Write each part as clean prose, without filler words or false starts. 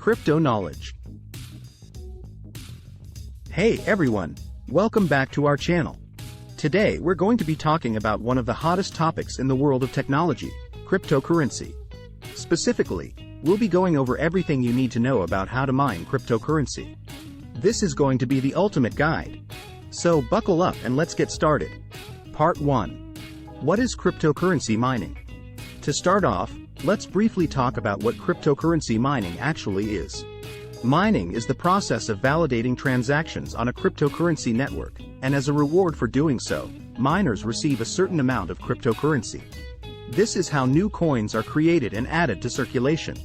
Crypto Knowledge. Hey everyone, welcome back to our channel. Today we're going to be talking about one of the hottest topics in the world of technology, cryptocurrency. Specifically, we'll be going over everything you need to know about how to mine cryptocurrency. This is going to be the ultimate guide. So buckle up and let's get started. Part 1. What is cryptocurrency mining? To start off, let's briefly talk about what cryptocurrency mining actually is. Mining is the process of validating transactions on a cryptocurrency network, and as a reward for doing so, miners receive a certain amount of cryptocurrency. This is how new coins are created and added to circulation.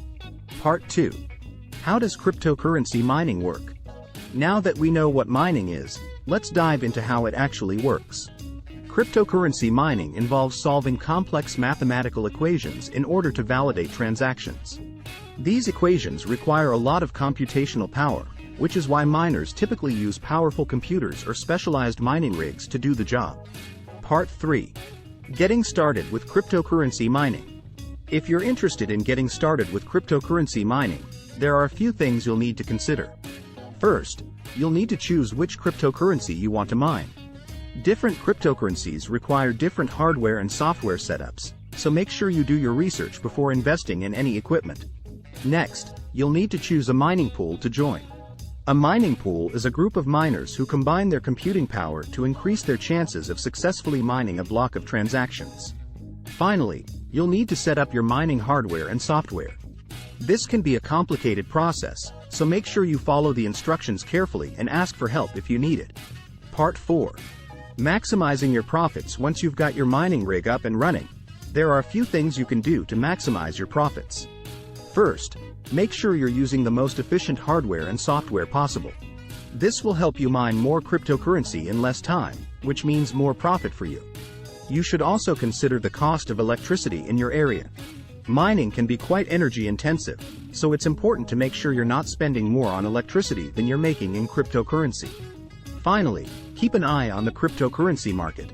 Part 2. How does cryptocurrency mining work? Now that we know what mining is, let's dive into how it actually works. Cryptocurrency mining involves solving complex mathematical equations in order to validate transactions. These equations require a lot of computational power, which is why miners typically use powerful computers or specialized mining rigs to do the job. Part 3. Getting started with cryptocurrency mining. If you're interested in getting started with cryptocurrency mining, there are a few things you'll need to consider. First, you'll need to choose which cryptocurrency you want to mine. Different cryptocurrencies require different hardware and software setups, so make sure you do your research before investing in any equipment. Next, you'll need to choose a mining pool to join. A mining pool is a group of miners who combine their computing power to increase their chances of successfully mining a block of transactions. Finally, you'll need to set up your mining hardware and software. This can be a complicated process, so make sure you follow the instructions carefully and ask for help if you need it. Part 4. Maximizing your profits. Once you've got your mining rig up and running, there are a few things you can do to maximize your profits. First, make sure you're using the most efficient hardware and software possible. This will help you mine more cryptocurrency in less time, which means more profit for you. You should also consider the cost of electricity in your area. Mining can be quite energy intensive, so it's important to make sure you're not spending more on electricity than you're making in cryptocurrency. Finally, keep an eye on the cryptocurrency market.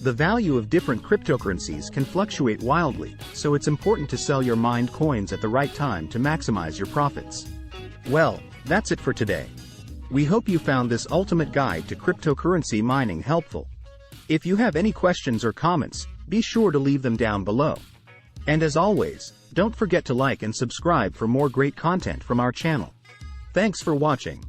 The value of different cryptocurrencies can fluctuate wildly, so it's important to sell your mined coins at the right time to maximize your profits. Well, that's it for today. We hope you found this ultimate guide to cryptocurrency mining helpful. If you have any questions or comments, be sure to leave them down below. And as always, don't forget to like and subscribe for more great content from our channel. Thanks for watching.